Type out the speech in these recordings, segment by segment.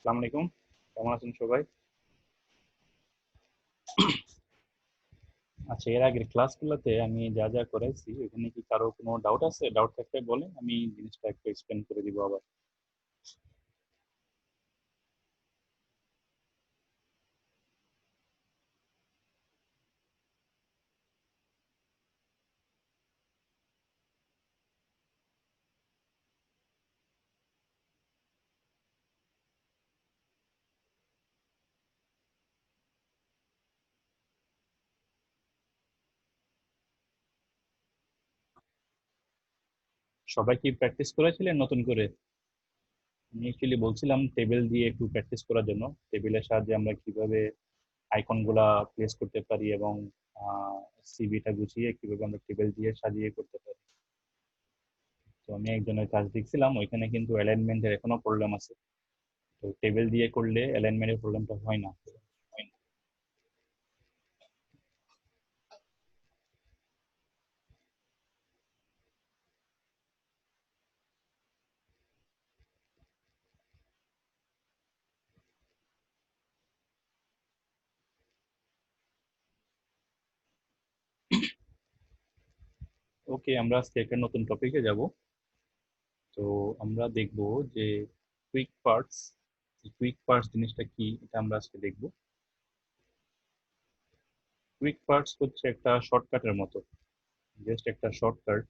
আসসালামু আলাইকুম। কেমন আছেন সবাই? আচ্ছা, এর আগের ক্লাসগুলোতে আমি যা যা করাইছি ওখানে কি কারো কোনো ডাউট আছে? ডাউট থাকলে বলেন, আমি জিনিসটা একটু এক্সপ্লেন করে দিব আবার। সবাই কি প্র্যাকটিস করেছিলেন নতুন করে? আমি অ্যাকচুয়ালি বলছিলাম টেবিল দিয়ে একটু প্র্যাকটিস করার জন্য। টেবিলের সাহায্যে আমরা কিভাবে আইকনগুলা প্লেস করতে পারি এবং সিভিটা গুছিয়ে কিভাবে আমরা টেবিল দিয়ে সাজিয়ে করতে পারি। তো আমি একজনের কাজ দেখছিলাম, ওইখানে কিন্তু অ্যালাইনমেন্টের এখনো প্রবলেম আছে। তো টেবিল দিয়ে করলে অ্যালাইনমেন্টের প্রবলেমটা হয় না। ওকে, আমরা আজকে একটা নতুন টপিকে যাব। তো আমরা দেখব যে কুইক পার্টস। কুইক পার্টস জিনিসটা কি, এটা আমরা আজকে দেখব। কুইক পার্টস হচ্ছে একটা শর্টকাটের মতো, জাস্ট একটা শর্টকাট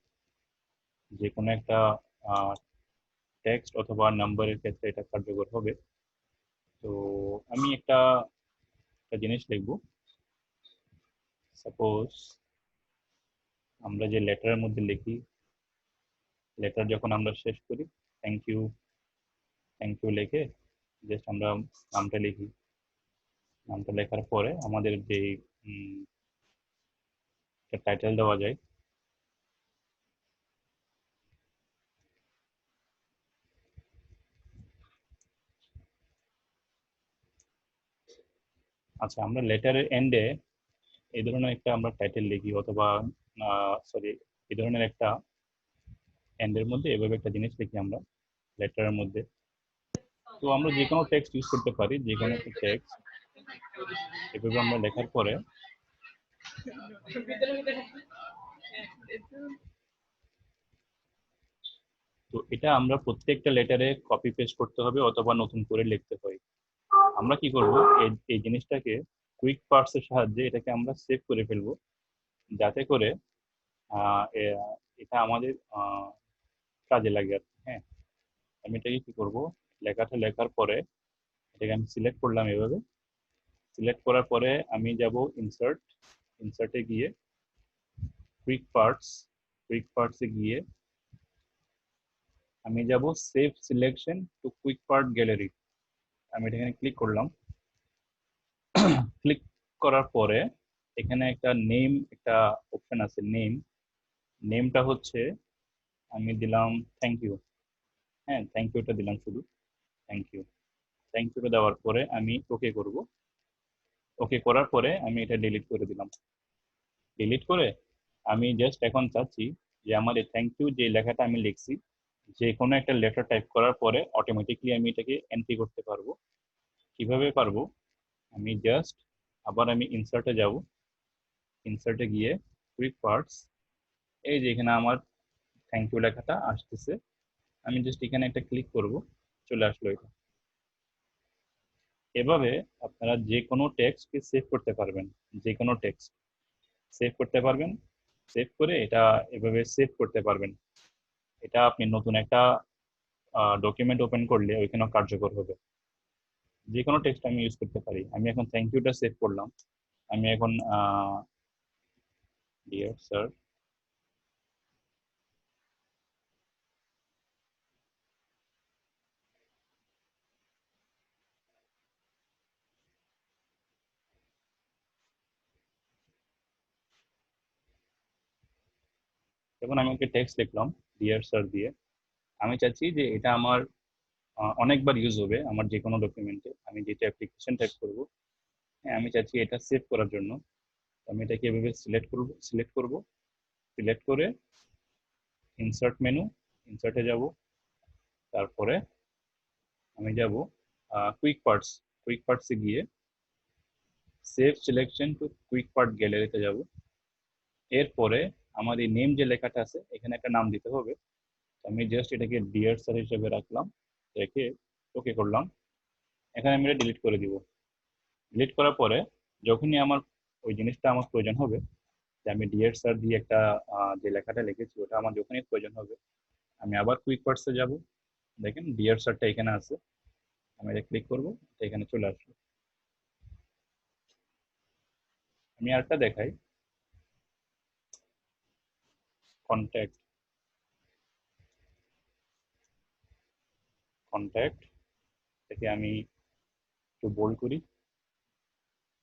যে কোনো একটা টেক্সট অথবা নাম্বারের ক্ষেত্রে এটা কার্যকর হবে। তো আমি একটা একটা জিনিস লিখব। সাপোজ আমরা যে লেটারের মধ্যে লিখি, লেটার যখন আমরা শেষ করি, থ্যাংক ইউ, থ্যাংক ইউ লিখে জাস্ট আমরা নামটা লিখি। নামটা লেখার পরে আমাদের যে টাইটেল দেওয়া যায়। আচ্ছা, আমরা লেটারের এন্ডে এই ধরনের একটা আমরা টাইটেল লিখি, অথবা সরি, এই ধরনের একটা এন্ডের মধ্যে এভাবে একটা জিনিস লিখি আমরা লেটারের মধ্যে। তো আমরা যে কোনো টেক্সট ইউজ করতে পারি, যে কোনো একটা টেক্সট এভাবে আমরা লেখার পরে তো এটা আমরা প্রত্যেকটা লেটারে কপি পেস্ট করতে হবে অথবা নতুন করে লিখতে হয়। আমরা কি করব, এই এই জিনিসটাকে কুইক পার্টস এর সাহায্যে এটাকে আমরা সেভ করে ফেলবো, যাতে করে এটা আমাদের কাজে লাগে আর কি। হ্যাঁ, আমি এটাকে কি করব, লেখাটা লেখার পরে এটাকে আমি সিলেক্ট করলাম এভাবে। সিলেক্ট করার পরে আমি যাব ইনসার্ট, ইনসার্টে গিয়ে কুইক পার্টস, কুইক পার্টসে গিয়ে আমি যাব save selection to quick part gallery. আমি এখানে ক্লিক করলাম। ক্লিক করার পরে এখানে একটা নেম, একটা অপশন আছে নেম। নেমটা হচ্ছে আমি দিলাম থ্যাংক ইউ। হ্যাঁ, থ্যাংক ইউটা দিলাম শুধু, থ্যাংক ইউ। থ্যাংক ইউটা দেওয়ার পরে আমি ওকে করব। ওকে করার পরে আমি এটা ডিলিট করে দিলাম। ডিলিট করে আমি জাস্ট এখন চাচ্ছি যে আমার এই থ্যাংক ইউ যে লেখাটা আমি লিখছি, যে কোনো একটা লেটার টাইপ করার পরে অটোমেটিকলি আমি এটাকে এন্ট্রি করতে পারবো। কিভাবে পারবো, আমি জাস্ট আবার আমি ইনসার্টে যাব। ইনসার্টে গিয়ে কুইক পার্টস, এই যে এখানে আমার থ্যাংক ইউ লেখাটা আসতেছে, আমি জাস্ট এখানে একটা ক্লিক করব, চলে আসলো এটা। এভাবে আপনারা যে কোনো টেক্সটকে সেভ করতে পারবেন, যে কোনো টেক্সট সেভ করতে পারবেন। সেভ করে এটা এভাবে সেভ করতে পারবেন। এটা আপনি নতুন একটা ডকুমেন্ট ওপেন করলে ওইখানেও কার্যকর হবে। যে কোনো টেক্সট আমি ইউজ করতে পারি। আমি এখন থ্যাংক ইউটা সেভ করলাম। আমি এখন ডিয়ার স্যার, এখন আমি একটা টেক্সট লিখলাম ডিয়ার স্যার দিয়ে। আমি চাচ্ছি যে এটা আমার অনেকবার ইউজ হবে আমার যে কোনো ডকুমেন্টে, আমি যেটা অ্যাপ্লিকেশন টাইপ করব। হ্যাঁ, আমি চাচ্ছি এটা সেভ করার জন্য। আমি এটাকে এভাবে সিলেক্ট করব, সিলেক্ট করব, সিলেক্ট করে ইনসার্ট মেনু, ইনসার্টে যাব। তারপরে আমি যাব কুইক পার্টসে গিয়ে save selection to quick part গ্যালারিতে যাব। এরপরে আমার এই নেম যে লেখাটা আছে এখানে একটা নাম দিতে হবে। আমি জাস্ট এটাকে ডিয়ার স্যার হিসেবে রাখলাম, রেখে ওকে করলাম। এখানে আমি এটা ডিলিট করে দিব। ডিলিট করার পরে যখনই আমার ওই জিনিসটা আমার প্রয়োজন হবে, যে আমি ডিয়ার স্যার দিয়ে একটা যে লেখাটা লিখেছি ওটা আমার যখনই প্রয়োজন হবে, আমি আবার কুইক পার্টসে যাব। দেখেন ডিয়ার স্যারটা এখানে আছে, আমি এটা ক্লিক করবো, এখানে চলে আসবে। আমি আরেকটা দেখাই, কন্ট্যাক্ট কন্ট্যাক্ট থেকে আমি একটু বোল্ড করি,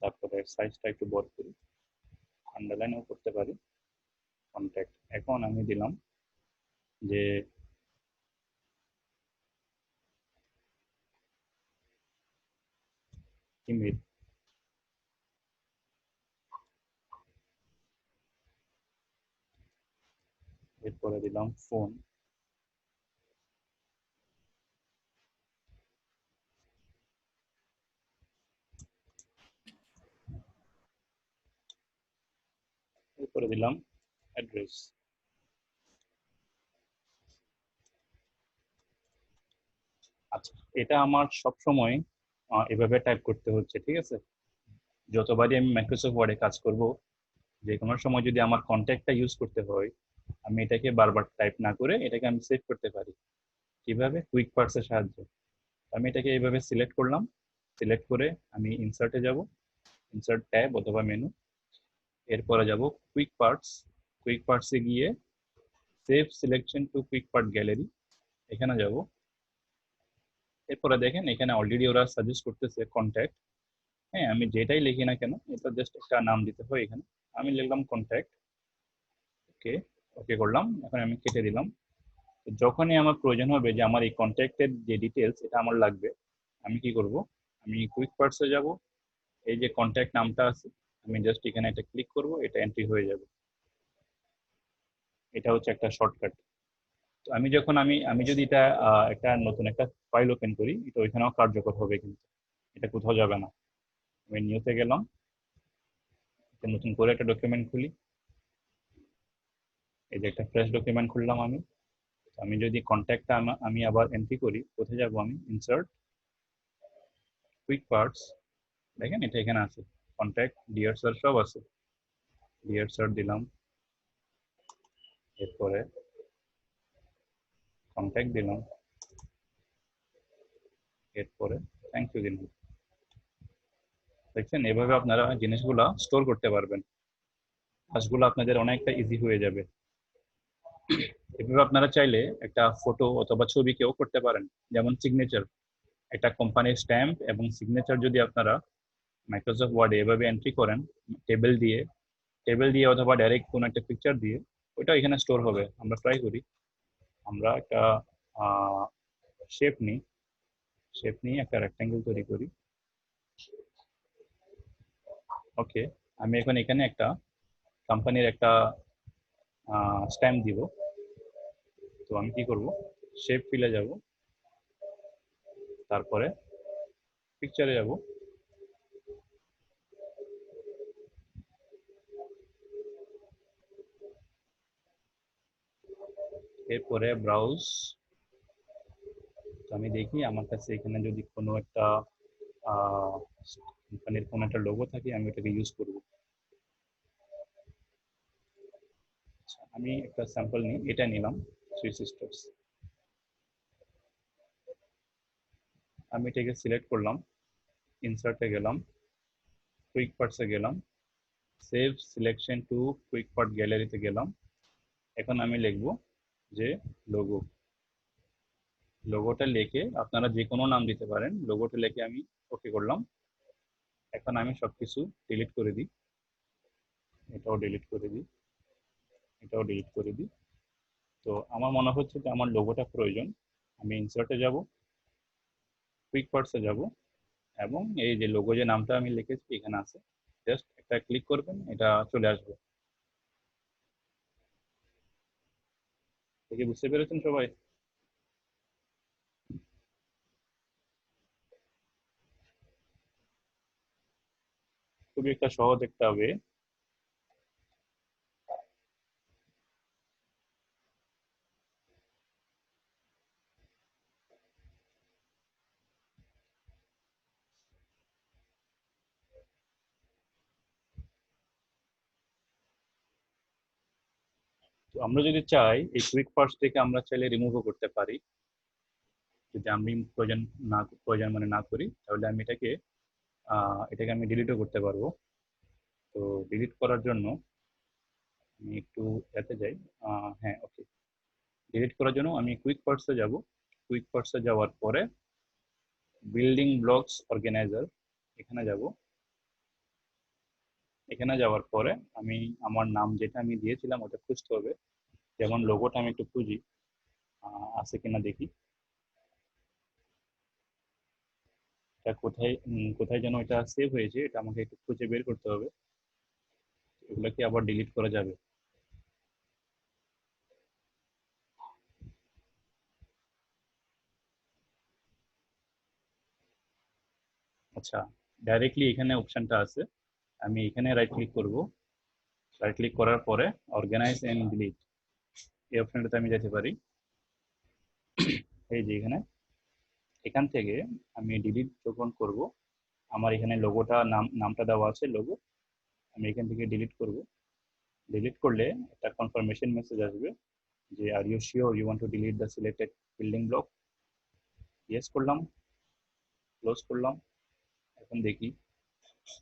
তারপরে সাইজটা একটু বড় করি, আন্ডারলাইনও করতে পারি। কন্ট্যাক্ট, এখন আমি দিলাম যে ইমেল, এরপরে দিলাম ফোন, এরপরে দিলাম অ্যাড্রেস। আচ্ছা, এটা আমার সব সময় এভাবে টাইপ করতে হচ্ছে, ঠিক আছে? যতবারই আমি মাইক্রোসফট ওয়ার্ডে কাজ করব, যে কোনো সময় যদি আমার কন্ট্যাক্টটা ইউজ করতে হয়, আমি এটাকে বারবার টাইপ না করে এটাকে আমি সেভ করতে পারি। কিভাবে? কুইক পার্টসের সাহায্যে। আমি এটাকে এইভাবে সিলেক্ট করলাম, সিলেক্ট করে আমি ইনসার্টে যাব, ইনসার্ট ট্যাব অথবা মেনু, এরপরে যাব কুইক পার্টস, কুইক পার্টসে গিয়ে save selection to quick part gallery, এখানে যাব। এরপরে দেখেন এখানে অলরেডি ওরা সাজেস্ট করতেছে কন্ট্যাক্ট। হ্যাঁ, আমি যেটাই লিখি না কেন এটা জাস্ট একটা নাম দিতে হয় এখানে, আমি লিখলাম কন্ট্যাক্ট। ওকে, ওকে করলাম, এখন আমি কেটে দিলাম। যখনই আমার প্রয়োজন হবে যে আমার এই কন্ট্যাক্টের যে ডিটেলস এটা আমার লাগবে, আমি কি করব, আমি কুইক পার্টসে যাব, এই যে কন্ট্যাক্ট নামটা আছে আমি জাস্ট এখানে একটা ক্লিক করব, এটা এন্ট্রি হয়ে যাবে। এটা হচ্ছে একটা শর্টকাট। তো আমি যখন আমি আমি যদি এটা একটা নতুন একটা ফাইল ওপেন করি, এটা ওইখানেও কার্যকর হবে, কিন্তু এটা কোথাও যাবে না। আমি নিউতে গেলাম, নতুন করে একটা ডকুমেন্ট খুলি, এই যে একটা ফ্রেশ ডকুমেন্ট খুললাম আমি। আমি যদি কন্ট্যাক্টটা আমি আবার এন্ট্রি করি, কোথায় যাব, আমি ইনসার্ট কুইক পার্টস, দেখেন এটা এখানে আছে, কন্ট্যাক্ট ডিয়ার স্যার সব আছে। ডিয়ার স্যার দিলাম, এরপরে কন্ট্যাক্ট দিলাম, এরপরে থ্যাংক ইউ দিলাম। দেখছেন এভাবে আপনারা জিনিসগুলা স্টোর করতে পারবেন, কাজগুলো আপনাদের অনেকটা ইজি হয়ে যাবে। এভাবে আপনারা চাইলে একটা ফটো অথবা ছবি কেউ করতে পারেন, যেমন সিগনেচার, একটা কোম্পানির স্ট্যাম্প এবং সিগনেচার যদি আপনারা মাইক্রোসফট ওয়ার্ডে এভাবে এন্ট্রি করেন, টেবিল দিয়ে, টেবিল দিয়ে অথবা ডাইরেক্ট কোনো একটা পিকচার দিয়ে, ওইটা এখানে স্টোর হবে। আমরা ট্রাই করি, আমরা একটা শেপ নিই, শেপ নিয়ে একটা রেক্ট্যাঙ্গেল তৈরি করি। ওকে, আমি এখন এখানে একটা কোম্পানির একটা স্ট্যাম্প দিব। তো আমি কি করব, শেপ ফিলে যাব, তারপরে পিকচারে যাব, এরপরে ব্রাউজ। তো আমি দেখি আমার কাছে এখানে যদি কোনো একটা কোম্পানির কোনো একটা লোগো থাকে, আমি এটাকে ইউজ করব। আমি একটা স্যাম্পল নিই, এটা নিলাম, থ্রি সিস্টার্স। আমি এটাকে সিলেক্ট করলাম, ইনসার্টে গেলাম, কুইক পার্টসে গেলাম, save selection to quick part গ্যালারিতে গেলাম। এখন আমি লিখব যে লোগো, লোগোটা লিখে আপনারা যে কোনো নাম দিতে পারেন, লোগোটা লিখে আমি ওকে করলাম। এখন আমি সবকিছু ডিলিট করে দিই, এটাও ডিলিট করে দিই, এটাও ডিলিট করে দিই। তো আমার মনে হচ্ছে যে আমার লোগোটা প্রয়োজন। আমি ইনসার্টে যাব, কুইক পার্টসে যাব, এবং এই যে লোগো যে নামটা আমি লিখেছি এখানে আছে, জাস্ট একটা ক্লিক করবেন, এটা চলে আসবে। দেখে বুঝতে পেরেছেন সবাই? খুবই একটা সহজ একটা ওয়ে। তো আমরা যদি চাই এই কুইক পার্স থেকে আমরা চাইলে রিমুভও করতে পারি। যদি আমি প্রয়োজন মানে না করি, তাহলে আমি এটাকে আমি ডিলিটও করতে পারবো। তো ডিলিট করার জন্য আমি একটু এতে যাই। হ্যাঁ, ওকে। ডিলিট করার জন্য আমি কুইক পার্টসে যাব। কুইক পার্টসে যাওয়ার পরে বিল্ডিং ব্লকস অর্গানাইজার এখানে যাব। এখানে যাওয়ার পরে আমি আমার নাম যেটা আমি দিয়েছিলাম ওটা খুঁজতে হবে। যেমন লোগোটা আমি একটু খুঁজি, আছে কিনা দেখি। এটা কোথায় কোথায় যেন এটা সেভ হয়েছে, এটা আমাকে একটু খুঁজে বের করতে হবে। এগুলো কি আবার ডিলিট করা যাবে? আচ্ছা, ডাইরেক্টলি এখানে অপশনটা আছে। আমি এখানে রাইট ক্লিক করব। রাইট ক্লিক করার পরে অর্গানাইজ এন্ড ডিলিট এই অপশনটাতে আমি যেতে পারি। এই যে এখান থেকে আমি ডিলিট যখন করব, আমার এখানে নামটা দেওয়া আছে লোগো। আমি এখান থেকে ডিলিট করব। ডিলিট করলে একটা কনফার্মেশন মেসেজ আসবে যে are you sure you want to delete the selected building block. Yes করলাম, ক্লোজ করলাম। এখন দেখি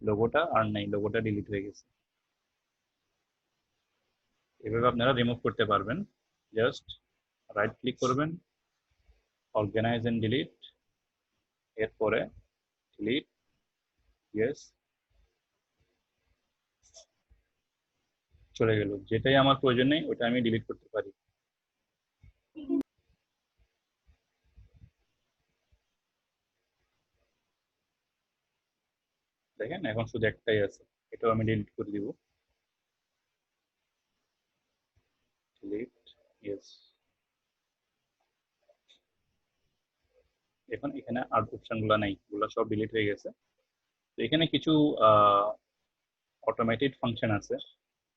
লোগোটা আর নাই, লোগোটা ডিলিট হয়ে গেছে। এভাবে আপনারা রিমুভ করতে পারবেন। জাস্ট রাইট ক্লিক করবেন, অর্গানাইজ এন্ড ডিলিট, এরপরে ডিলিট। ইয়েস, চলে গেল। যেটাই আমার প্রয়োজন নেই ওটা আমি ডিলিট করতে পারি। দেখেন এখন শুধু একটাই আছে, এটাও আমি ডিলিট করে দিব। Delete, yes. এখন এখানে আর অপশনগুলো নাই, এগুলো সব ডিলিট হয়ে গেছে। তো এখানে কিছু অটোমেটেড ফাংশন আছে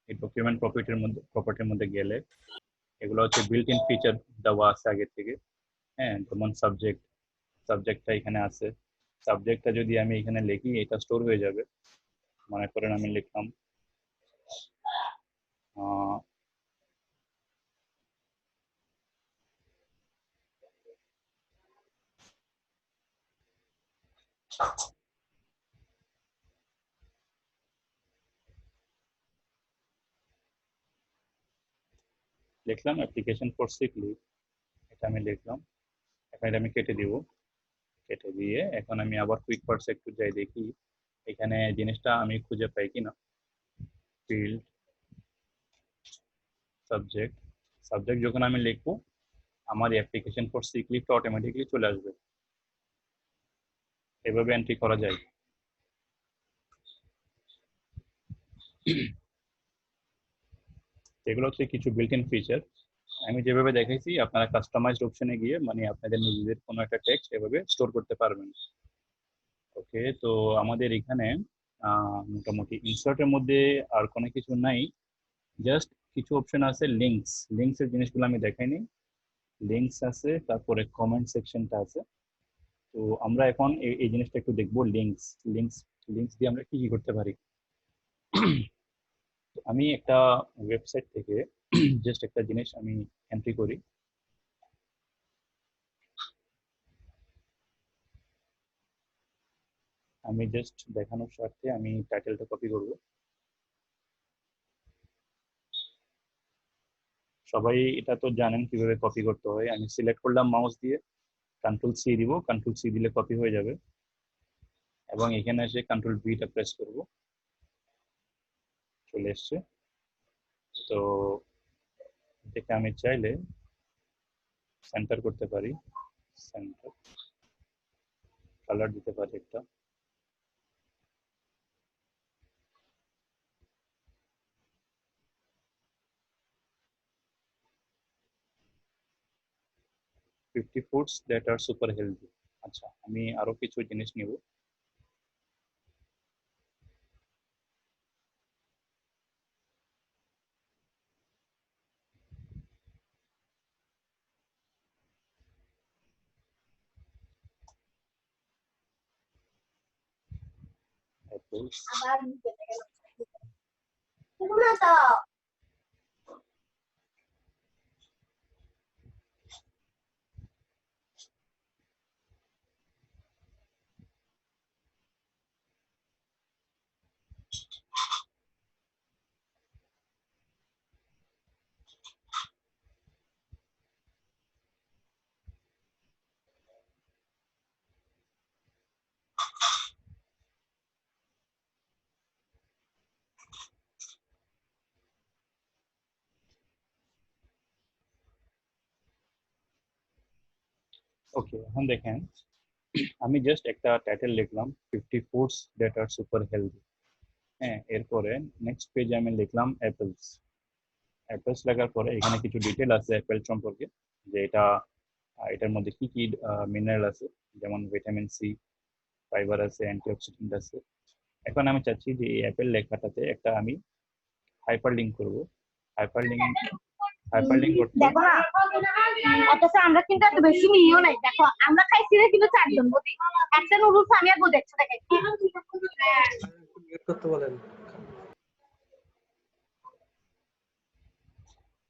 এই ডকুমেন্ট প্রপার্টির মধ্যে গেলে। এগুলো হচ্ছে বিল্ট ইন ফিচার দেওয়া আছে আগে থেকে। হ্যাঁ, যেমন সাবজেক্টটা এখানে আছে। সাবজেক্টটা যদি আমি এখানে লিখি এটা স্টোর হয়ে যাবে। মনে করেন আমি লিখলাম আহ, লিখলাম অ্যাপ্লিকেশন ফর সিক লিভ, এটা আমি লিখলাম। এখন এটা আমি কেটে দিব। কেটে দিয়ে এখন আমি আবার কুইক পার্টস একটু যাই দেখি এখানে জিনিসটা আমি খুঁজে পাই কিনা। Field, subject. সাবজেক্ট যখন আমি লিখবো আমার অ্যাপ্লিকেশন ফর সিক লিভটা অটোমেটিকলি চলে আসবে। এভাবে এন্ট্রি করা যায়। এগুলো হচ্ছে কিছু বিল্ট ইন ফিচার। আমি যেভাবে দেখাইছি আপনারা কাস্টমাইজড অপশনে গিয়ে মানে আপনাদের নিজেদের কোনো একটা টেক্সট এভাবে স্টোর করতে পারবেন। ওকে, তো আমাদের এখানে মোটামুটি ইনসার্টের মধ্যে আর কোনো কিছু নাই। জাস্ট কিছু অপশন আছে, লিঙ্কস এর জিনিসগুলো আমি দেখাইনি। লিঙ্কস আছে, তারপরে কমেন্ট সেকশনটা আছে। তো আমরা এখন এই জিনিসটা একটু দেখবো। লিঙ্কস লিঙ্কস দিয়ে আমরা কি কি করতে পারি। আমি একটা ওয়েবসাইট থেকে জাস্ট একটা জিনিস আমি এন্ট্রি করি। আমি জাস্ট দেখানোর স্বার্থে আমি টাইটেলটা কপি করব। সবাই এটা তো জানেন কিভাবে কপি করতে হয়। আমি সিলেক্ট করলাম মাউস দিয়ে, কন্ট্রোল সি দিব। কন্ট্রোল সি দিলে কপি হয়ে যাবে এবং এখানে এসে কন্ট্রোল ভিটা প্রেস করব। চলে এসছে। তো এটাকে আমি চাইলে সেন্টার করতে পারি। সেন্টার, কালার দিতে পারি একটা। Fifty foods that are super healthy. আচ্ছা, আমি আরো কিছু জিনিস নিব। apples. ওকে, এখন দেখেন আমি জাস্ট একটা টাইটেল লিখলাম 50 foods that are super healthy. হ্যাঁ, এরপরে নেক্সট পেজে আমি লিখলাম অ্যাপেলস। অ্যাপেলস লেখার পরে এখানে কিছু ডিটেল আছে অ্যাপেল সম্পর্কে, যে এটার মধ্যে কি কি মিনারেল আছে, যেমন ভিটামিন সি, ফাইবার আছে, অ্যান্টিঅক্সিডেন্ট আছে। এখন আমি চাচ্ছি যে এই অ্যাপেল লেখাটাতে একটা আমি হাইপার লিঙ্ক করবো। হাইপার লিঙ্ক করতে দেখো না, অথচ আমরা কিন্তু এত বেশি নিও নাই। দেখো আমরা খাইছি না কিন্তু 4 জন বুঝি, একটা নুডলস আমি আর বুঝি একসাথে খাইছি। করতে বলেন।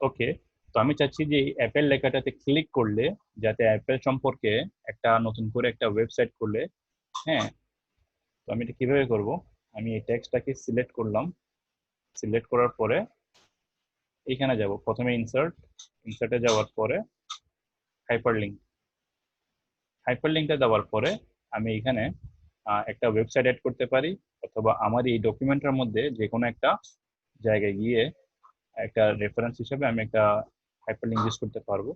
ওকে, তো আমি চাচ্ছি যে এই অ্যাপেল লেখাটাতে ক্লিক করলে যাতে অ্যাপেল সম্পর্কে একটা নতুন করে একটা ওয়েবসাইট করলে, হ্যাঁ, তো আমি এটা কিভাবে করব? আমি এই টেক্সটটাকে সিলেক্ট করলাম। সিলেক্ট করার পরে এখানে যাব, প্রথমে ইনসার্টে যাওয়ার পরে হাইপারলিংকটা দেওয়ার পরে আমি এখানে একটা ওয়েবসাইট অ্যাড করতে পারি, অথবা আমার এই ডকুমেন্টের মধ্যে যে কোনো একটা জায়গায় গিয়ে একটা রেফারেন্স হিসেবে আমি একটা হাইপারলিংক ইউজ করতে পারবো।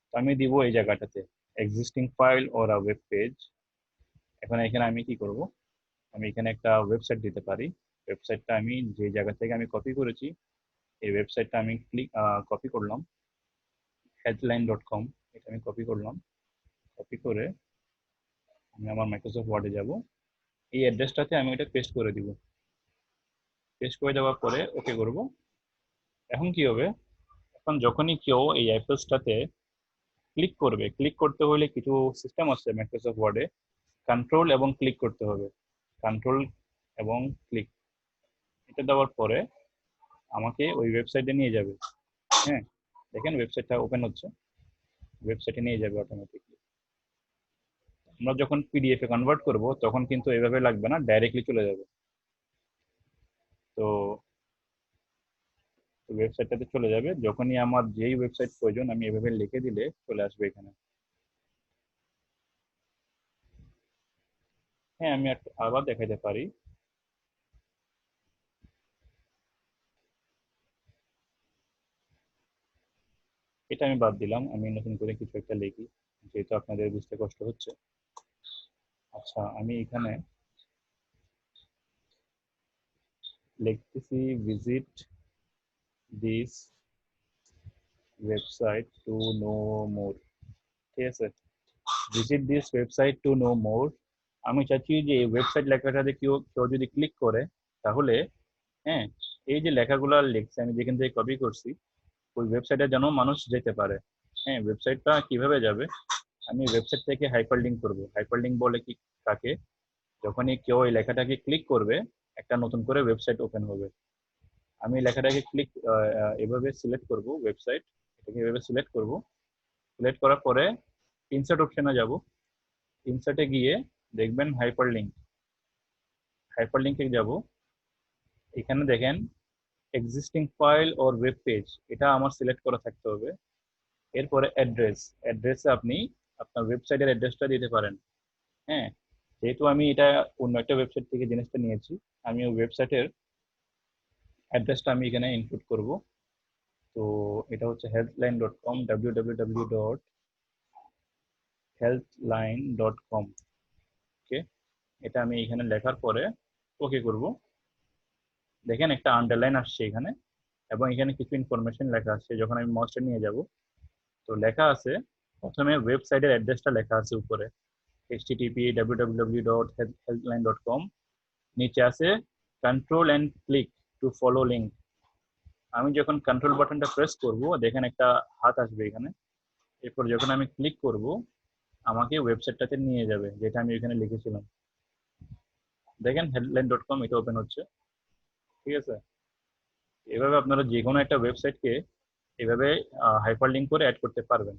তো আমি দিব এই জায়গাটাতে existing file or a web page. এখন এখানে আমি কি করব? আমি এখানে একটা ওয়েবসাইট দিতে পারি। ওয়েবসাইটটা আমি যে জায়গা থেকে আমি কপি করেছি, এই ওয়েবসাইটটা আমি কপি করলাম, healthline.com। এটা আমি কপি করলাম। কপি করে আমি আমার মাইক্রোসফট ওয়ার্ডে যাব, এই অ্যাড্রেসটাতে আমি এটা পেস্ট করে দিব। পেস্ট করে দেওয়ার পরে ওকে করব। এখন কি হবে? এখন যখনই কেউ এই অ্যাপেলসটাতে ক্লিক করবে, ক্লিক করতে হলে কিছু সিস্টেম আছে মাইক্রোসফট ওয়ার্ডে, কন্ট্রোল এবং ক্লিক করতে হবে। কন্ট্রোল এবং ক্লিক, এটা দেওয়ার পরে আমাকে ওই ওয়েবসাইটে নিয়ে যাবে। হ্যাঁ, দেখেন ওয়েবসাইটটা ওপেন হচ্ছে, ওয়েবসাইটে নিয়ে যাবে অটোমেটিকলি। আমরা যখন পিডিএফ এ কনভার্ট করব তখন কিন্তু এভাবে লাগবে না, ডাইরেক্টলি চলে যাবে। তো ওয়েবসাইটটাতে চলে যাবে, যখনই আমার যেই ওয়েবসাইট প্রয়োজন আমি এভাবে লিখে দিলে চলে আসবে এখানে। হ্যাঁ, আমি আবার দেখাতে পারি। এটা আমি বাদ দিলাম, আমি নতুন করে কিছু একটা লিখি, যেহেতু আপনাদের বুঝতে কষ্ট হচ্ছে। আচ্ছা, আমি এখানে লিখতেছি visit this website to know more. ঠিক আছে, visit this website to know more. আমি চাচ্ছি যে এই ওয়েবসাইট লেখাটাতে কেউ কেউ যদি ক্লিক করে, তাহলে হ্যাঁ, এই যে লেখাগুলো লিখছে আমি যেখান থেকে কপি করছি, ওই ওয়েবসাইটে যেন মানুষ যেতে পারে। হ্যাঁ, ওয়েবসাইটটা কিভাবে যাবে? আমি ওয়েবসাইট থেকে হাইপারলিংক করব। হাইপারলিংক বলে কি কাকে? যখনই কেউ এই লেখাটাকে ক্লিক করবে একটা নতুন করে ওয়েবসাইট ওপেন হবে। আমি লেখাটাকে এভাবে সিলেক্ট করব, ওয়েবসাইট, এটাকে এভাবে সিলেক্ট করব। সিলেক্ট করার পরে ইনসার্ট অপশনে যাব। ইনসার্টে গিয়ে দেখবেন হাইপারলিংকে যাব। এখানে দেখেন existing file or web page, এটা আমার সিলেক্ট করা থাকতে হবে। এরপরে অ্যাড্রেসে আপনি আপনার ওয়েবসাইটের অ্যাড্রেসটা দিতে পারেন। হ্যাঁ, যেহেতু আমি এটা অন্য একটা ওয়েবসাইট থেকে জিনিসটা নিয়েছি, আমি ওই ওয়েবসাইটের অ্যাড্রেসটা আমি এখানে ইনক্লুড করব। তো এটা হচ্ছে healthline.com, www.healthline.com। ওকে, এটা আমি এখানে লেখার পরে ওকে করব। দেখেন একটা আন্ডারলাইন আসছে এখানে, এবং এখানে কিছু ইনফরমেশন লেখা আছে। যখন আমি মাউসটা নিয়ে যাব, তো লেখা আছে প্রথমে ওয়েবসাইটের অ্যাড্রেসটা লেখা আছে উপরে, http www.healthline.com। নিচে আছে control and click to follow link. আমি যখন কন্ট্রোল বাটনটা প্রেস করব, দেখেন একটা হাত আসবে এখানে। এরপর যখন আমি ক্লিক করব, আমাকে ওয়েবসাইটটাতে নিয়ে যাবে, যেটা আমি এখানে লিখেছিলাম। দেখেন headline.com এটা ওপেন হচ্ছে, ঠিক আছে। এভাবে আপনারা যে কোনো একটা ওয়েবসাইটকে এভাবে হাইপারলিংক করে অ্যাড করতে পারবেন।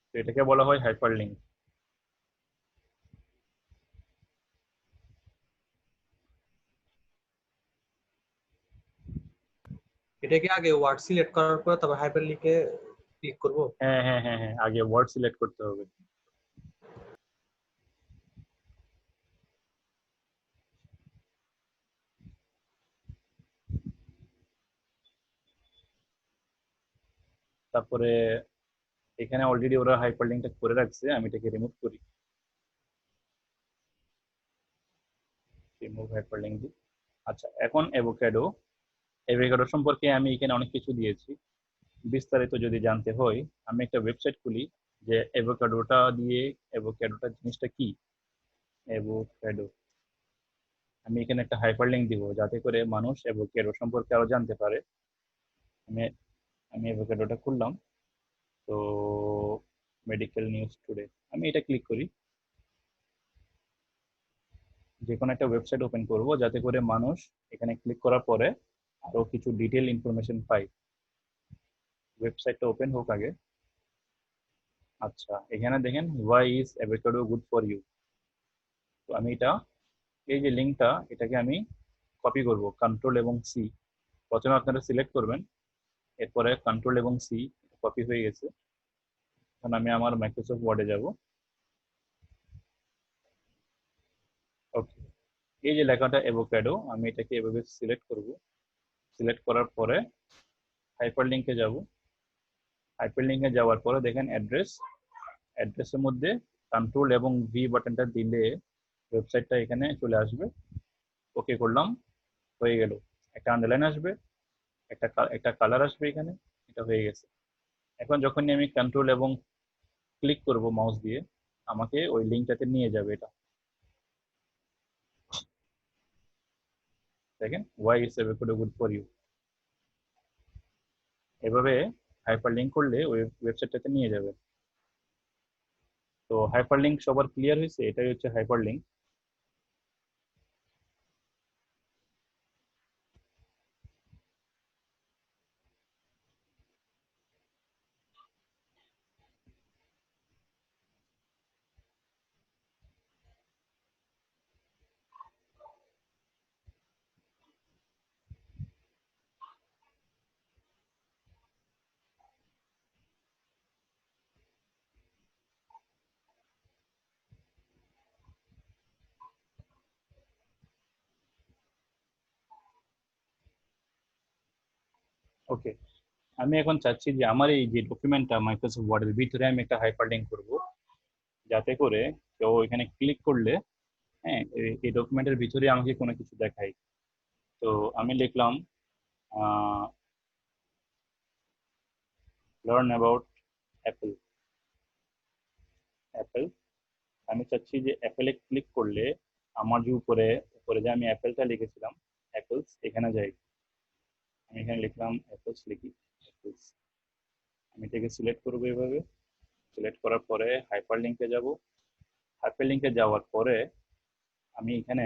তো এটাকে বলা হয় হাইপারলিংক। এটা কি আগে ওয়ার্ড সিলেক্ট করার পর তারপর হাইপারলিংকে ক্লিক করব? হ্যাঁ হ্যাঁ হ্যাঁ হ্যাঁ, আগে ওয়ার্ড সিলেক্ট করতে হবে। তারপরে এখানে অলরেডি ওরা হাইপারলিংকটা করে রাখছে, আমি এটাকে রিমুভ করি, রিমুভ হাইপারলিংক দিই। আচ্ছা, এখন অ্যাভোক্যাডো সম্পর্কে আমি এখানে অনেক কিছু দিয়েছি। বিস্তারিত যদি জানতে হয় আমি একটা ওয়েবসাইট খুলি যে অ্যাভোক্যাডোটা জিনিসটা কি। অ্যাভোক্যাডো, আমি এখানে একটা হাইপারলিংক দিব যাতে করে মানুষ অ্যাভোক্যাডো সম্পর্কে আরো জানতে পারে। আমি আমি অ্যাভোক্যাডোটা খুললাম। তো মেডিকেল নিউজ টুডে, আমি এটা ক্লিক করি। যে কোনো একটা ওয়েবসাইট ওপেন করব যাতে করে মানুষ এখানে ক্লিক করার পরে আরো কিছু ডিটেল ইনফরমেশন পায়। ওয়েবসাইটটা ওপেন হোক আগে। আচ্ছা, এখানে দেখেন why is avocado good for you. তো আমি এটা, এই যে লিঙ্কটা, এটাকে আমি কপি করব, কন্ট্রোল এবং সি। প্রথমে আপনারা সিলেক্ট করবেন, এরপরে কন্ট্রোল এবং সি, কপি হয়ে গেছে। এখন আমি আমার মাইক্রোসফট ওয়ার্ডে যাব। ওকে, এই যে লেখাটা অ্যাভোক্যাডো, আমি এটাকে এভাবে সিলেক্ট করব। সিলেক্ট করার পরে হাইপারলিংকে যাব। হাইপারলিংকে যাওয়ার পরে দেখেন অ্যাড্রেসের মধ্যে কন্ট্রোল এবং ভি বাটনটা দিলে ওয়েবসাইটটা এখানে চলে আসবে। ওকে করলাম, হয়ে গেল। একটা আন্ডারলাইন আসবে, একটা কালার আসবে এখানে, এটা হয়ে গেছে। এখন যখনই আমি কন্ট্রোল এবং ক্লিক করব মাউস দিয়ে, আমাকে ওই লিঙ্কটাতে নিয়ে যাবে। এটা দেখেন, why is avocado good for you. এভাবে হাইপার লিঙ্ক করলে ওই ওয়েবসাইটটাতে নিয়ে যাবে। তো হাইপার লিঙ্ক সবার ক্লিয়ার হয়েছে? এটাই হচ্ছে হাইপার লিঙ্ক। ওকে, আমি এখন চাচ্ছি যে আমার এই যে ডকুমেন্টটা মাইক্রোসফট ওয়ার্ডের ভিতরে আমি একটা হাইপার লিঙ্ক করবো, যাতে করে কেউ এখানে ক্লিক করলে, হ্যাঁ, এই ডকুমেন্টের ভিতরে আমাকে কোনো কিছু দেখায়। তো আমি লিখলাম লার্ন অ্যাবাউট অ্যাপেল। অ্যাপেল, আমি চাচ্ছি যে অ্যাপেলে ক্লিক করলে আমার যে উপরে উপরে যে আমি অ্যাপেলটা লিখেছিলাম, অ্যাপেলস, এখানে যাই। আমি এখানে লিখলাম অ্যাপেলস, লিখি অ্যাপেলস। আমি এটাকে সিলেক্ট করবো এভাবে। সিলেক্ট করার পরে হাইপার লিঙ্কে যাব। হাইপার লিঙ্কে যাওয়ার পরে আমি এখানে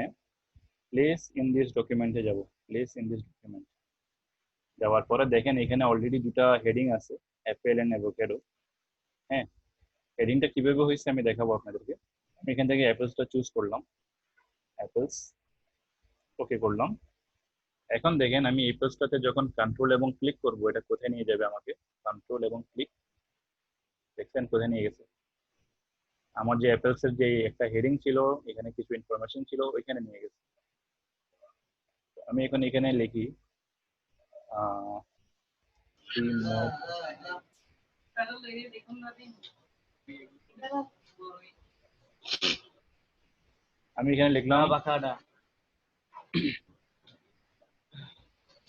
প্লেস ইন দিস ডকুমেন্টে যাব। প্লেস ইন দিস ডকুমেন্ট যাওয়ার পরে দেখেন এখানে অলরেডি দুটা হেডিং আছে, অ্যাপেল এন্ড অ্যাভোক্যাডো। হ্যাঁ, হেডিংটা কিভাবে হয়েছে আমি দেখাবো আপনাদেরকে। আমি এখান থেকে অ্যাপেলসটা চুজ করলাম, অ্যাপেলস, ওকে করলাম। এখন দেখেন আমি অ্যাপেলসটাতে যখন কন্ট্রোল এবং ক্লিক করব, এটা কোথায় নিয়ে যাবে আমাকে? কন্ট্রোল এবং ক্লিক, দেখছেন কোথায় নিয়ে গেছে? আমার যে অ্যাপেলস এর যে একটা হেডিং ছিল, এখানে কিছু ইনফরমেশন ছিল, ওইখানে নিয়ে গেছে। আমি এখন এখানে লিখি আমি এখানে লিখলাম,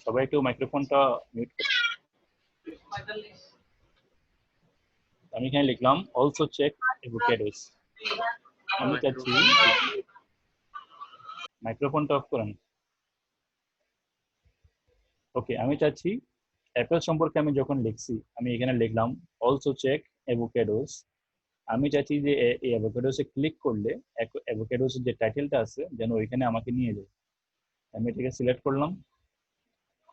সবাই একটু মাইক্রোফোনটা মিউট করুন। আমি এখানে লিখলাম অলসো চেক অ্যাভোক্যাডোস। আমি চাচ্ছি, মাইক্রোফোনটা অফ করেন। ওকে, আমি চাচ্ছি অ্যাপেল সম্পর্কে আমি যখন লিখছি, আমি এখানে লিখলাম অলসো চেক অ্যাভোক্যাডোস, আমি চাচ্ছি যে এই অ্যাভোকাডোসে ক্লিক করলে অ্যাভোকাডোসের যে টাইটেলটা আছে যেন ওইখানে আমাকে নিয়ে যায়। আমি এটাকে সিলেক্ট করলাম,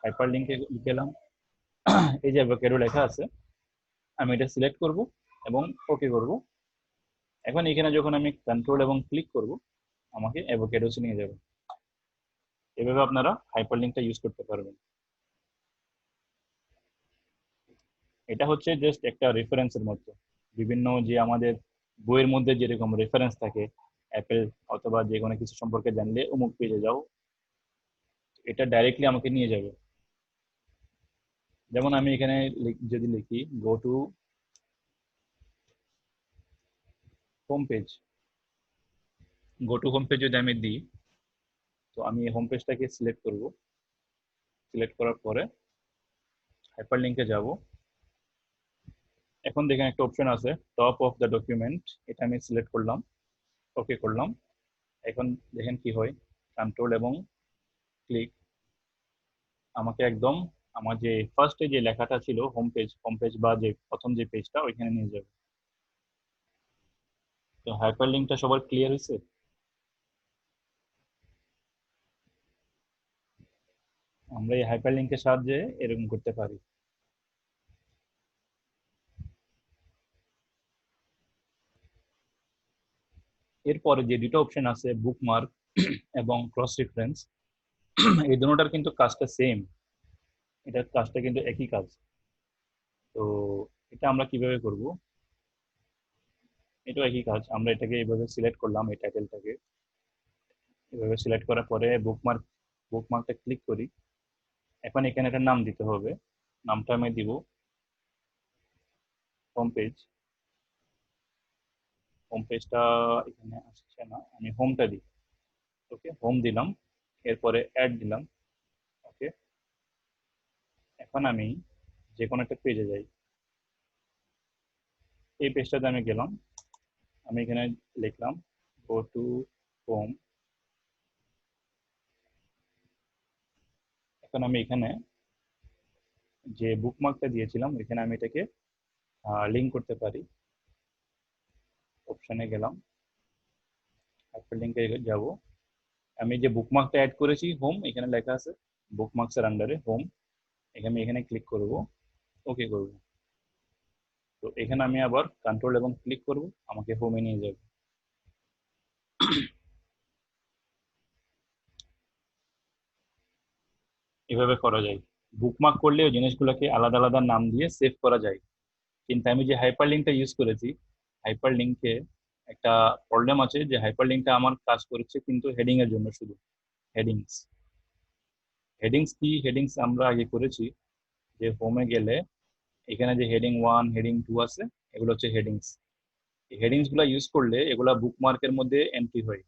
হাইপার লিঙ্কে গেলাম, এই যে অ্যাভোকাডো লেখা আছে আমি এটা সিলেক্ট করব এবং ওকে করব। এখন এখানে যখন আমি কন্ট্রোল এবং ক্লিক করব আমাকে অ্যাভোকাডোসে নিয়ে যাবে। এভাবে আপনারা হাইপার লিঙ্কটা ইউজ করতে পারবেন। এটা হচ্ছে জাস্ট একটা রেফারেন্সের মতো। বিভিন্ন যে আমাদের বইয়ের মধ্যে যেরকম রেফারেন্স থাকে অ্যাপেল অথবা যে কোনো কিছু সম্পর্কে জানলে অমুক পেজে যাও, এটা ডাইরেক্টলি আমাকে নিয়ে যাবে। যেমন আমি এখানে যদি লিখি গো টু হোম পেজ, যদি আমি দিই তো আমি হোম পেজটাকে সিলেক্ট করব। সিলেক্ট করার পরে হাইপার লিঙ্কে যাব। এখন দেখেন একটা অপশন আছে টপ অফ দ্য ডকুমেন্ট, এটা আমি সিলেক্ট করলাম, ওকে করলাম। এখন দেখেন কি হয়, কন্ট্রোল এবং ক্লিক আমাকে একদম আমার যে ফার্স্টে যে লেখাটা ছিল হোম পেজ বা যে প্রথম যে পেজটা ওইখানে নিয়ে যাবে। তো হাইপার লিঙ্কটা সবার ক্লিয়ার হয়েছে? আমরা এই হাইপার লিঙ্কের সাহায্যে এরকম করতে পারি। এরপরে যে দুটো অপশন আছে বুকমার্ক এবং ক্রস রেফারেন্স, এই দুটোটার কিন্তু কাজটা সেম, এটার কাজটা কিন্তু একই কাজ। তো এটা আমরা কিভাবে করব? এটা একই কাজ, আমরা এটাকে এইভাবে সিলেক্ট করলাম, এই টাইটেলটাকে এভাবে সিলেক্ট করার পরে বুকমার্কটা ক্লিক করি। এখন এখানে একটা নাম দিতে হবে, নামটা আমি দিব হোম পেজ। হোম পেজটা এখানে আসছে না, আমি হোমটা দিই। ওকে, হোম দিলাম, এরপরে অ্যাড দিলাম। ওকে, এখন আমি যে কোনো একটা পেজে যাই, এই পেজটাতে আমি গেলাম, আমি এখানে লিখলাম গো টু হোম। এখন আমি এখানে যে বুকমার্কটা দিয়েছিলাম এখানে আমি এটাকে লিঙ্ক করতে পারি। অপশনে গেলাম, হাইপার লিঙ্কে যাব। আমি যে বুকমার্কটা অ্যাড করেছি হোম, এখানে লেখা আছে বুকমার্কসের আন্ডারে হোম, এখানে ক্লিক করব, ওকে করব। তো এখানে আমি আবার কন্ট্রোল এবং ক্লিক করব, আমাকে হোমে নিয়ে যাবে। এভাবে করা যায়। বুকমার্ক করলে ওই জিনিসগুলোকে আলাদা আলাদা নাম দিয়ে সেভ করা যায়। কিন্তু আমি যে হাইপার লিঙ্কটা ইউজ করেছি, হাইপার লিঙ্কে একটা প্রবলেম আছে যে হাইপার লিঙ্কটা আমার কাজ করেছে কিন্তু হেডিং এর জন্য শুধু। হেডিংস হেডিংস কি, হেডিংস আমরা আগে করেছি যে হোমে গেলে এখানে যে হেডিং 1 হেডিং 2 আছে এগুলো হচ্ছে হেডিংস। এই হেডিংস গুলা ইউজ করলে এগুলা বুকমার্কের মধ্যে এন্ট্রি হয়,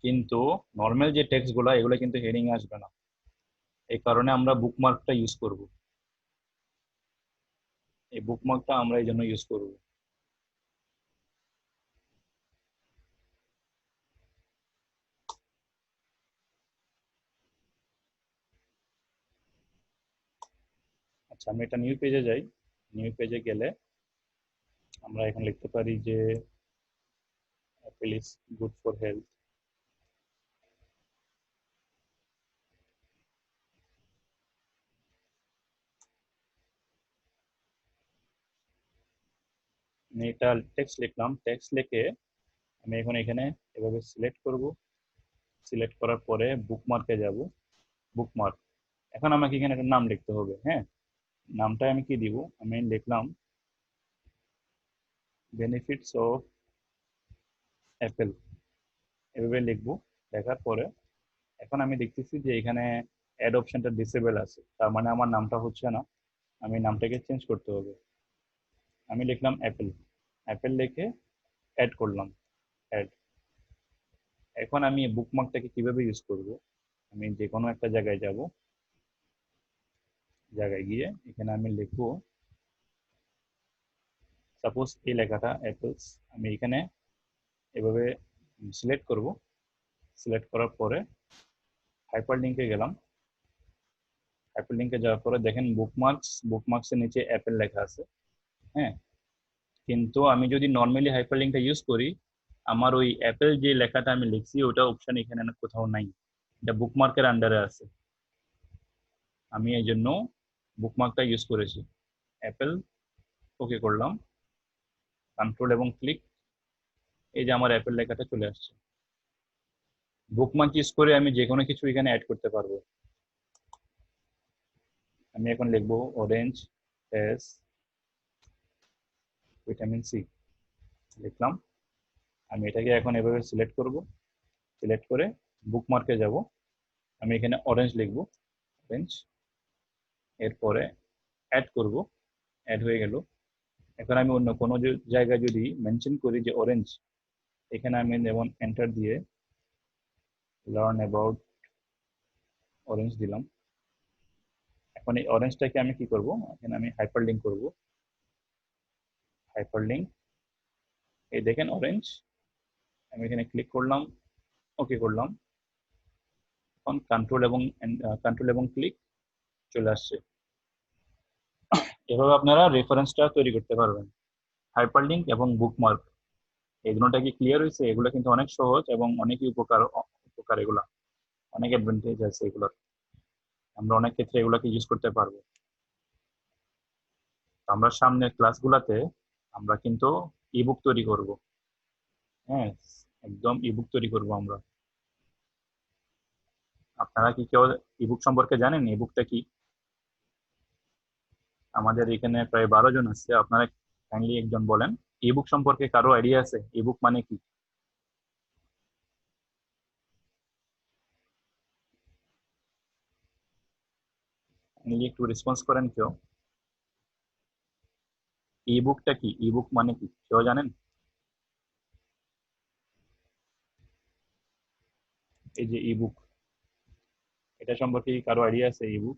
কিন্তু নর্মাল যে টেক্সট গুলা এগুলো কিন্তু হেডিং আসবে না। এই কারণে আমরা বুকমার্কটা ইউজ করব, এই বুকমার্কটা আমরা এই জন্য ইউজ করব। আচ্ছা, আমি একটা নিউ পেজে যাই। নিউ পেজে গেলে আমরা এখন লিখতে পারি যে Apple is good for health. আমি এটা টেক্সট লিখলাম, টেক্সট লিখে আমি এখন এখানে এভাবে সিলেক্ট করব। সিলেক্ট করার পরে বুকমার্কে যাব, বুকমার্ক। এখন আমাকে এখানে একটা নাম লিখতে হবে। হ্যাঁ, নামটা আমি কি দিব, আমি লিখলাম বেনিফিটস অফ অ্যাপেল, এভাবে লিখবো। লেখার পরে এখন আমি দেখতেছি যে এখানে অ্যাড অপশনটা ডিসেবল আছে, তার মানে আমার নামটা হচ্ছে না, আমি নামটাকে চেঞ্জ করতে হবে। আমি লিখলাম অ্যাপেল, অ্যাপেল লিখে অ্যাড করলাম, অ্যাড। এখন আমি বুকমার্কটাকে কিভাবে ইউজ করব, আমি যে কোনো একটা জায়গায় যাব, জায়গায় গিয়ে এখানে আমি লিখবো সাপোজ এই লেখাটা অ্যাপেলস, আমি এখানে এভাবে সিলেক্ট করব। সিলেক্ট করার পরে হাইপার লিঙ্কে গেলাম। হাইপার লিঙ্কে যাওয়ার পরে দেখেন বুকমার্কস, বুকমার্কসের নিচে অ্যাপেল লেখা আছে। হ্যাঁ, কিন্তু আমি যদি নর্মালি হাইপারলিংকটা ইউজ করি, আমার ওই অ্যাপেল যে লেখাটা আমি লিখছি ওটা অপশন এখানে কোথাও নাই, এটা বুকমার্কের আন্ডারে আছে। আমি এই জন্য বুকমার্কটা ইউজ করেছি। অ্যাপেল, ওকে করলাম, কন্ট্রোল এবং ক্লিক, এই যে আমার অ্যাপেল লেখাটা চলে আসছে। বুকমার্ক ইউজ করে আমি যে কোনো কিছু এখানে অ্যাড করতে পারবো। আমি এখন লিখবো অরেঞ্জ এস ভিটামিন সি, লিখলাম। আমি এটাকে এখন এভাবে সিলেক্ট করব, সিলেক্ট করে বুকমার্কে যাব, আমি এখানে অরেঞ্জ লিখবো, অরেঞ্জ, এরপরে অ্যাড করব, অ্যাড হয়ে গেল। এখন আমি অন্য কোনো জায়গায় যদি মেনশন করি যে অরেঞ্জ, এখানে আমি যেমন এন্টার দিয়ে লার্ন অ্যাবাউট অরেঞ্জ দিলাম। এখন এই অরেঞ্জটাকে আমি কি করব, এখানে আমি হাইপারলিংক করব, হাইপারলিংক, এই দেখেন অরেঞ্জ, আমি এখানে ক্লিক করলাম, ওকে করলাম। এখন কন্ট্রোল এবং ক্লিক চলে আসছে। এভাবে আপনারা রেফারেন্সটা তৈরি করতে পারবেন। হাইপারলিংক এবং বুকমার্ক, এই দুটোটা কি ক্লিয়ার হয়েছে? এগুলো কিন্তু অনেক সহজ এবং অনেকই উপকার এগুলা, অনেক অ্যাডভান্টেজ আছে এগুলোর, আমরা অনেক ক্ষেত্রে এগুলাকে ইউজ করতে পারবো। আমরা সামনের ক্লাসগুলোতে আমরা কিন্তু ইবুক তৈরি করব। হ্যাঁ, একদম ইবুক তৈরি করব আমরা। আপনারা কি কেউ ইবুক সম্পর্কে জানেন? ইবুকটা কি? আমাদের এখানে প্রায় 12 জন আছে, আপনারা কাইন্ডলি একজন বলেন ইবুক সম্পর্কে কারো আইডিয়া আছে? ইবুক মানে কি? একটু রেসপন্স করেন কেউ। ইবুকটা কি? ইবুক মানে কি কেউ জানেন? এই যে ইবুক, এটা সম্পর্কে কি কারো আইডিয়া আছে? ইবুক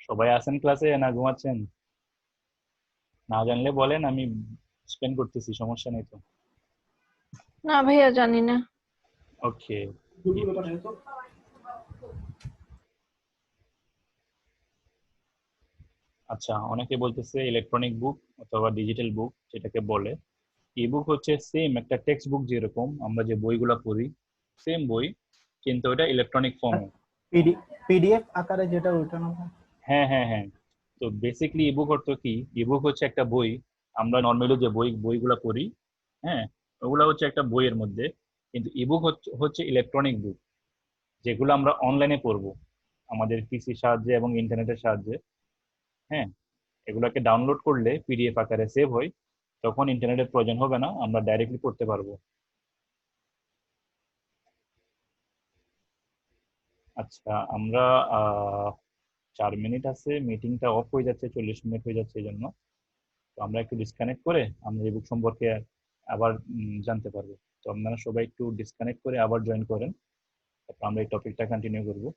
সবাই আছেন ক্লাসে না ঘুমাচ্ছেন? না জানলে বলেন, আমি স্পেন্ড করতেছি, সমস্যা নেই তো। না ভাইয়া জানি না। ওকে, আচ্ছা, অনেকে বলতেছে ইলেকট্রনিক বুক অথবা ডিজিটাল বুক যেটাকে বলে। ইবুক হচ্ছে সেম একটা টেক্সট বুক, যেরকম আমরা যে বইগুলা পড়ি সেম বই, কিন্তু ওটা ইলেকট্রনিক ফর্মে। পিডিএফ আকারে যেটা ওইটা না? হ্যাঁ হ্যাঁ হ্যাঁ, তো বেসিকলি ইবুক অর্থ কি? ইবুক হচ্ছে একটা বই, আমরা নর্মালি যে বইগুলা পড়ি, হ্যাঁ, ওগুলা হচ্ছে একটা বইয়ের মধ্যে, কিন্তু ইবুক হচ্ছে ইলেকট্রনিক বুক, যেগুলো আমরা অনলাইনে পড়বো আমাদের পিসির সাহায্যে এবং ইন্টারনেটের সাহায্যে। হ্যাঁ, এগুলোকে ডাউনলোড করলে পিডিএফ আকারে সেভ হয়, তখন ইন্টারনেটের প্রয়োজন হবে না, আমরা ডাইরেক্টলি পড়তে পারবো। আচ্ছা, আমরা 4 মিনিট আছে, মিটিংটা অফ হয়ে যাচ্ছে, 40 মিনিট হয়ে যাচ্ছে, এই জন্য তো আমরা একটু ডিসকানেক্ট করে আমরা এই বুক সম্পর্কে আবার জানতে পারবো। তো আপনারা সবাই একটু ডিসকানেক্ট করে আবার জয়েন করেন, তারপর আমরা এই টপিকটা কন্টিনিউ করবো।